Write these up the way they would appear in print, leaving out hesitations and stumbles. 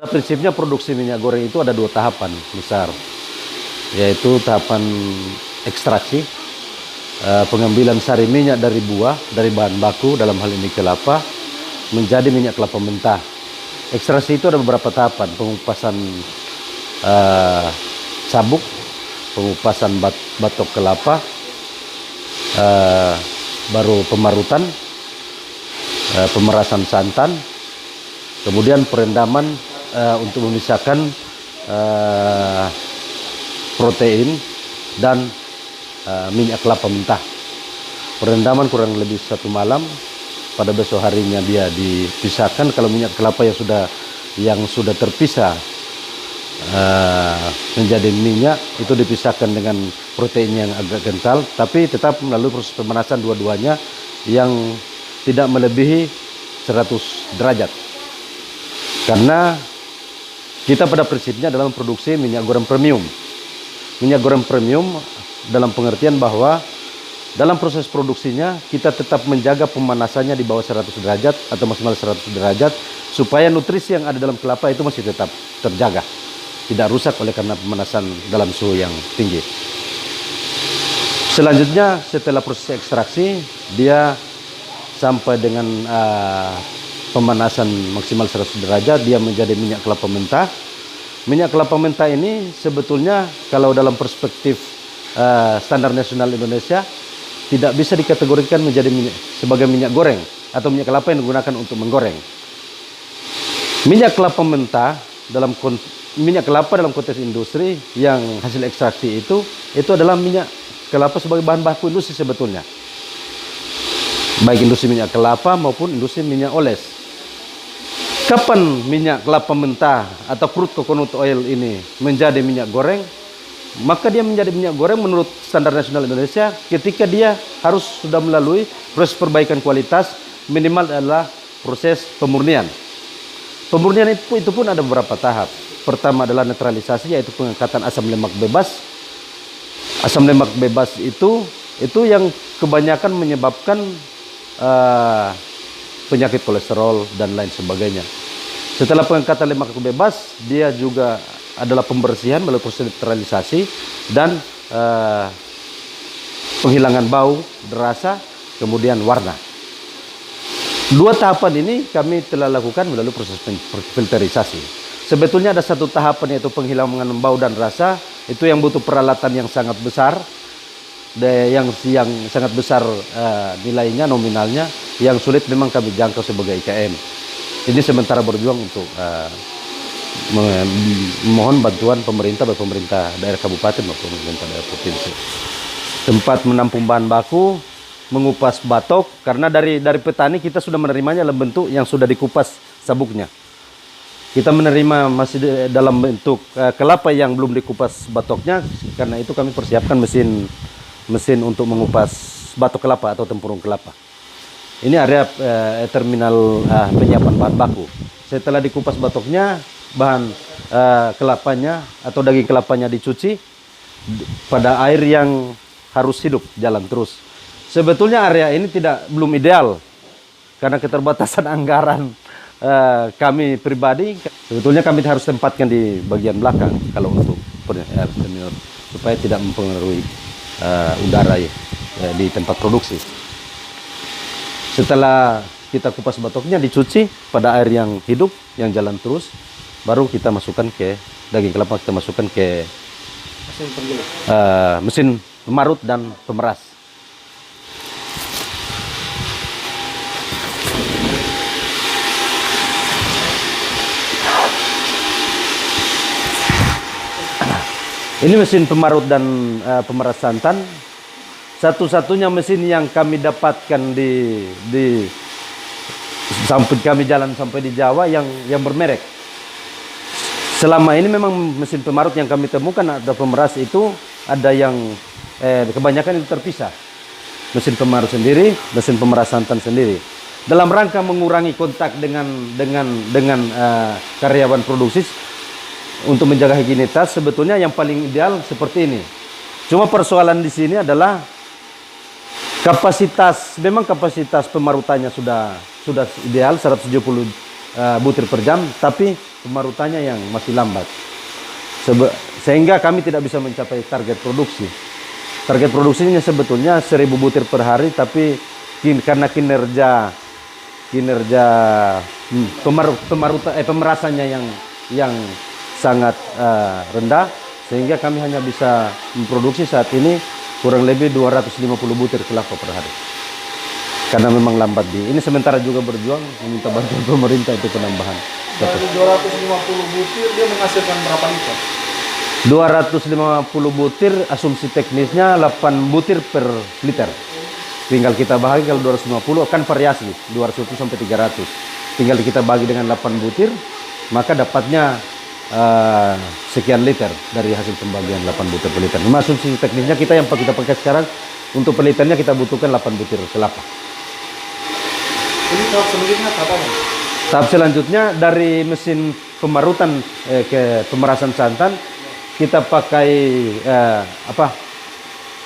Prinsipnya produksi minyak goreng itu ada dua tahapan besar, yaitu tahapan ekstraksi, pengambilan sari minyak dari buah, dari bahan baku, dalam hal ini kelapa, menjadi minyak kelapa mentah. Ekstraksi itu ada beberapa tahapan, pengupasan sabuk, pengupasan batok kelapa, baru pemarutan, pemerasan santan, kemudian perendaman untuk memisahkan protein dan minyak kelapa mentah. Perendaman kurang lebih 1 malam. Pada besok harinya dia dipisahkan. Kalau minyak kelapa yang sudah terpisah menjadi minyak, itu dipisahkan dengan protein yang agak kental, tapi tetap melalui proses pemanasan dua-duanya yang tidak melebihi 100 derajat. Karena kita pada prinsipnya dalam produksi minyak goreng premium. Minyak goreng premium dalam pengertian bahwa dalam proses produksinya kita tetap menjaga pemanasannya di bawah 100 derajat atau maksimal 100 derajat supaya nutrisi yang ada dalam kelapa itu masih tetap terjaga, tidak rusak oleh karena pemanasan dalam suhu yang tinggi. Selanjutnya setelah proses ekstraksi, dia sampai dengan pemanasan maksimal 100 derajat, dia menjadi minyak kelapa mentah. Minyak kelapa mentah ini sebetulnya kalau dalam perspektif standar nasional Indonesia tidak bisa dikategorikan sebagai minyak goreng atau minyak kelapa yang digunakan untuk menggoreng. Minyak kelapa mentah minyak kelapa dalam konteks industri yang hasil ekstraksi itu adalah minyak kelapa sebagai bahan baku industri sebetulnya. Baik industri minyak kelapa maupun industri minyak oles. Kapan minyak kelapa mentah atau crude coconut oil ini menjadi minyak goreng? Maka dia menjadi minyak goreng menurut standar nasional Indonesia ketika dia harus sudah melalui proses perbaikan kualitas, minimal adalah proses pemurnian. Pemurnian itu pun ada beberapa tahap. Pertama adalah netralisasi, yaitu pengangkatan asam lemak bebas. Asam lemak bebas itu yang kebanyakan menyebabkan penyakit kolesterol dan lain sebagainya. Setelah pengangkatan lemak bebas, dia juga adalah pembersihan melalui proses netralisasi dan penghilangan bau, rasa, kemudian warna. Dua tahapan ini kami telah lakukan melalui proses filterisasi. Sebetulnya ada satu tahapan, yaitu penghilangan bau dan rasa, itu yang butuh peralatan yang sangat besar, yang sangat besar nilainya, nominalnya, yang sulit memang kami jangkau sebagai IKM. Ini sementara berjuang untuk memohon bantuan pemerintah, baik pemerintah daerah kabupaten maupun pemerintah daerah provinsi. Tempat menampung bahan baku, mengupas batok, karena dari petani kita sudah menerimanya dalam bentuk yang sudah dikupas sabuknya. Kita menerima masih dalam bentuk kelapa yang belum dikupas batoknya, karena itu kami persiapkan mesin untuk mengupas batok kelapa atau tempurung kelapa. Ini area terminal penyiapan bahan baku. Setelah dikupas batoknya, bahan kelapanya atau daging kelapanya dicuci pada air yang harus hidup, jalan terus. Sebetulnya area ini belum ideal karena keterbatasan anggaran kami pribadi. Sebetulnya kami harus tempatkan di bagian belakang kalau untuk terminal supaya tidak mempengaruhi udara di tempat produksi. Setelah kita kupas batoknya, dicuci pada air yang hidup, yang jalan terus, baru kita masukkan ke daging kelapa, kita masukkan ke mesin pemarut dan pemeras. Ini mesin pemarut dan pemeras santan. Satu-satunya mesin yang kami dapatkan sampai kami jalan sampai di Jawa yang bermerek. Selama ini memang mesin pemarut yang kami temukan atau pemeras itu ada yang kebanyakan itu terpisah. Mesin pemarut sendiri, mesin pemeras santan sendiri. Dalam rangka mengurangi kontak dengan karyawan produksi untuk menjaga higienitas, sebetulnya yang paling ideal seperti ini. Cuma persoalan di sini adalah memang kapasitas pemarutannya sudah ideal 170 butir per jam, tapi pemarutannya yang masih lambat. Sehingga kami tidak bisa mencapai target produksi. Target produksinya sebetulnya 1000 butir per hari, tapi karena kinerja pemerasannya yang sangat rendah, sehingga kami hanya bisa memproduksi saat ini kurang lebih 250 butir kelapa per hari. Karena memang lambat ini sementara juga berjuang meminta bantuan pemerintah itu penambahan. Dari 250 butir dia menghasilkan berapa liter? 250 butir asumsi teknisnya 8 butir per liter. Tinggal kita bagi, kalau 250 akan variasi 200 sampai 300. Tinggal kita bagi dengan 8 butir, maka dapatnya sekian liter dari hasil pembagian 8 butir per liter. Memang asumsi teknisnya kita yang kita pakai sekarang, untuk per liternya kita butuhkan 8 butir kelapa. Ini tahap selanjutnya apa? Tahap selanjutnya dari mesin pemarutan ke pemerasan santan, kita pakai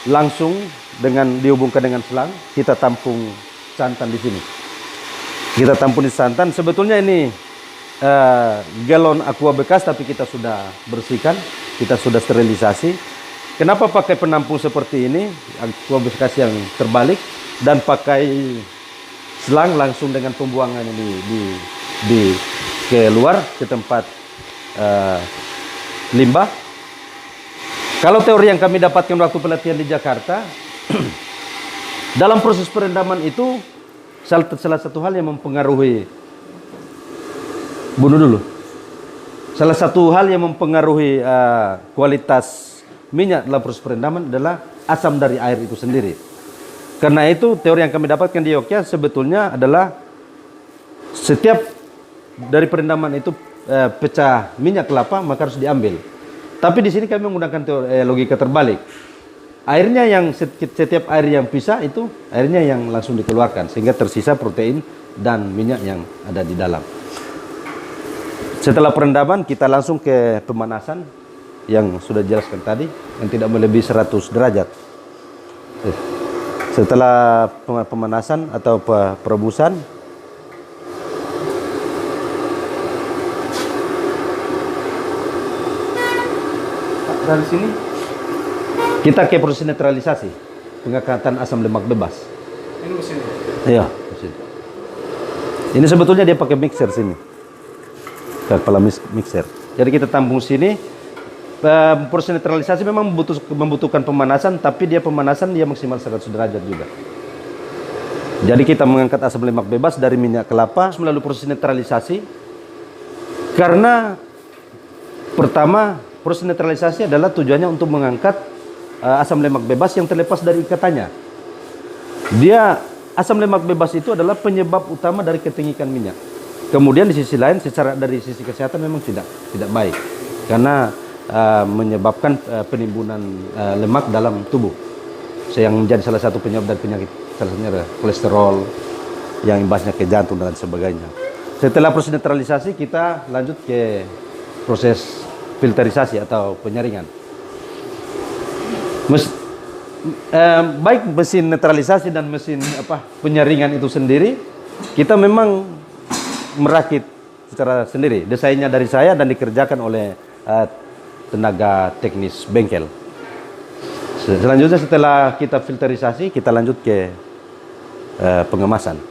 langsung dengan dihubungkan dengan selang, kita tampung santan di sini. Kita tampung di santan. Sebetulnya ini galon aqua bekas, tapi kita sudah bersihkan, kita sudah sterilisasi. Kenapa pakai penampung seperti ini, aqua bekas yang terbalik, dan pakai selang langsung dengan pembuangan ini di keluar ke tempat limbah. Kalau teori yang kami dapatkan waktu pelatihan di Jakarta, dalam proses perendaman itu salah satu hal yang mempengaruhi, salah satu hal yang mempengaruhi kualitas minyak dalam proses perendaman adalah asam dari air itu sendiri. Karena itu teori yang kami dapatkan di Yogyakarta sebetulnya adalah setiap dari perendaman itu pecah minyak kelapa maka harus diambil. Tapi di sini kami menggunakan logika terbalik. Airnya yang setiap air yang pisah itu airnya yang langsung dikeluarkan, sehingga tersisa protein dan minyak yang ada di dalam. Setelah perendaman kita langsung ke pemanasan yang sudah dijelaskan tadi, yang tidak melebihi 100 derajat. Setelah pemanasan atau perebusan, dari sini kita ke proses netralisasi, pengangkatan asam lemak bebas. ini mesin. Iya, mesin. Ini sebetulnya dia pakai mixer sini, kepala mixer. Jadi kita tampung sini. Proses netralisasi memang membutuhkan pemanasan, tapi dia pemanasan dia maksimal 100 derajat juga. Jadi kita mengangkat asam lemak bebas dari minyak kelapa melalui proses netralisasi. Karena pertama, proses netralisasi adalah tujuannya untuk mengangkat asam lemak bebas yang terlepas dari ikatannya. Asam lemak bebas itu adalah penyebab utama dari ketengikan minyak. Kemudian di sisi lain, dari sisi kesehatan memang tidak baik, karena menyebabkan penimbunan lemak dalam tubuh, yang menjadi salah satu penyebab dari penyakit, salah satunya adalah kolesterol yang imbasnya ke jantung dan sebagainya. Setelah proses netralisasi kita lanjut ke proses filterisasi atau penyaringan. Baik mesin netralisasi dan mesin penyaringan itu sendiri kita memang merakit secara sendiri. Desainnya dari saya dan dikerjakan oleh tenaga teknis bengkel. Selanjutnya setelah kita filterisasi, kita lanjut ke pengemasan,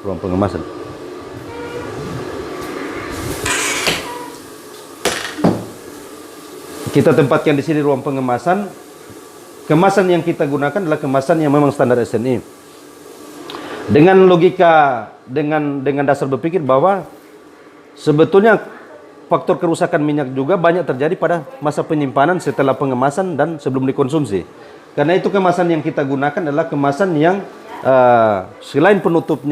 ruang pengemasan. Kita tempatkan di sini ruang pengemasan. Kemasan yang kita gunakan adalah kemasan yang memang standar SNI. Dengan logika, dengan dasar berpikir bahwa sebetulnya faktor kerusakan minyak juga banyak terjadi pada masa penyimpanan setelah pengemasan dan sebelum dikonsumsi. Karena itu kemasan yang kita gunakan adalah kemasan yang selain penutup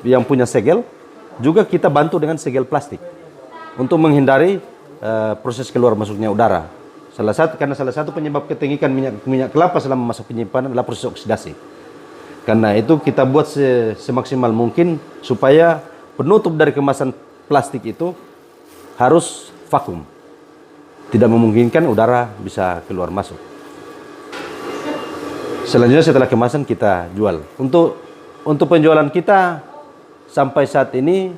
yang punya segel, juga kita bantu dengan segel plastik untuk menghindari proses keluar masuknya udara. Karena salah satu penyebab ketengikan minyak kelapa selama masa penyimpanan adalah proses oksidasi. Karena itu kita buat semaksimal mungkin supaya penutup dari kemasan plastik itu harus vakum. Tidak memungkinkan udara bisa keluar masuk. Selanjutnya setelah kemasan kita jual. Untuk penjualan kita sampai saat ini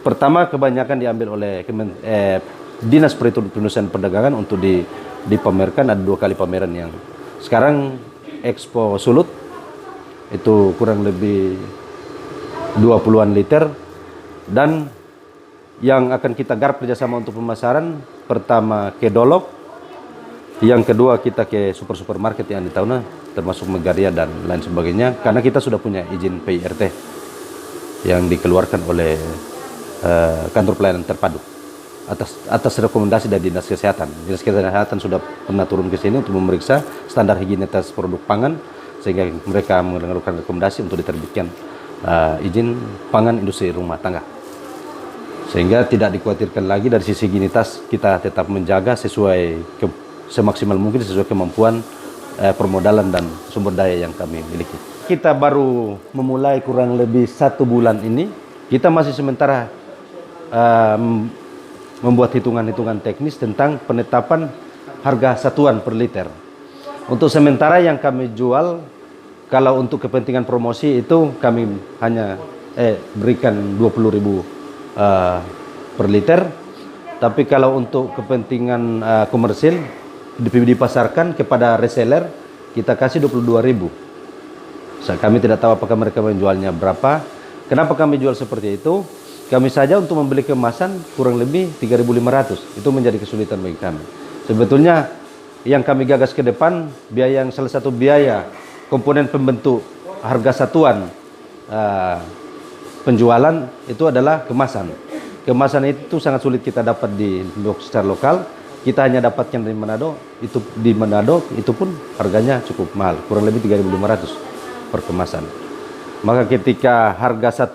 pertama kebanyakan diambil oleh Dinas Perindustrian Perdagangan untuk dipamerkan. Ada 2 kali pameran yang sekarang Expo Sulut itu kurang lebih 20-an liter, dan yang akan kita garap kerjasama untuk pemasaran pertama ke Dolok, yang kedua kita ke supermarket yang di Tauna termasuk Megaria dan lain sebagainya, karena kita sudah punya izin PIRT yang dikeluarkan oleh kantor pelayanan terpadu atas rekomendasi dari Dinas Kesehatan. Dinas Kesehatan sudah pernah turun ke sini untuk memeriksa standar higienitas produk pangan, sehingga mereka mengeluarkan rekomendasi untuk diterbitkan izin pangan industri rumah tangga, sehingga tidak dikhawatirkan lagi dari sisi higienitas. Kita tetap menjaga semaksimal mungkin sesuai kemampuan permodalan dan sumber daya yang kami miliki. Kita baru memulai kurang lebih 1 bulan ini. Kita masih sementara membuat hitungan-hitungan teknis tentang penetapan harga satuan per liter. Untuk sementara yang kami jual, kalau untuk kepentingan promosi itu kami hanya berikan 20.000 per liter. Tapi kalau untuk kepentingan komersil dipasarkan kepada reseller, kita kasih 22.000. Kami tidak tahu apakah mereka menjualnya berapa. Kenapa kami jual seperti itu? Kami saja untuk membeli kemasan kurang lebih 3.500. Itu menjadi kesulitan bagi kami. Sebetulnya yang kami gagas ke depan, salah satu biaya komponen pembentuk harga satuan penjualan itu adalah kemasan. Kemasan itu sangat sulit kita dapat secara lokal. Kita hanya dapatkan dari Manado. Di Manado itu pun harganya cukup mahal, kurang lebih 3.500 per kemasan. Maka ketika harga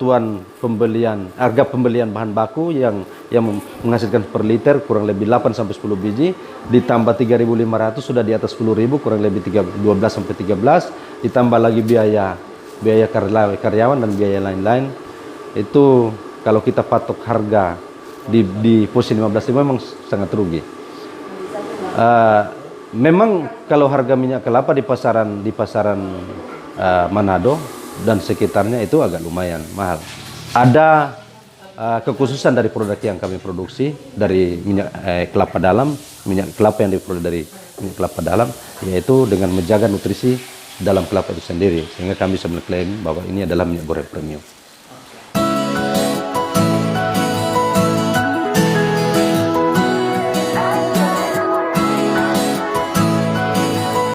pembelian bahan baku yang menghasilkan per liter kurang lebih 8 sampai 10 biji, ditambah 3.500 sudah di atas 10.000, kurang lebih 12 sampai 13, ditambah lagi biaya karyawan dan biaya lain-lain. Itu kalau kita patok harga di posisi 15.000 memang sangat rugi. Memang kalau harga minyak kelapa di pasaran Manado dan sekitarnya itu agak lumayan mahal. Ada kekhususan dari produk yang kami produksi dari minyak kelapa dalam, minyak kelapa yang diperoleh dari minyak kelapa dalam, yaitu dengan menjaga nutrisi dalam kelapa itu sendiri, sehingga kami bisa mengklaim bahwa ini adalah minyak goreng premium.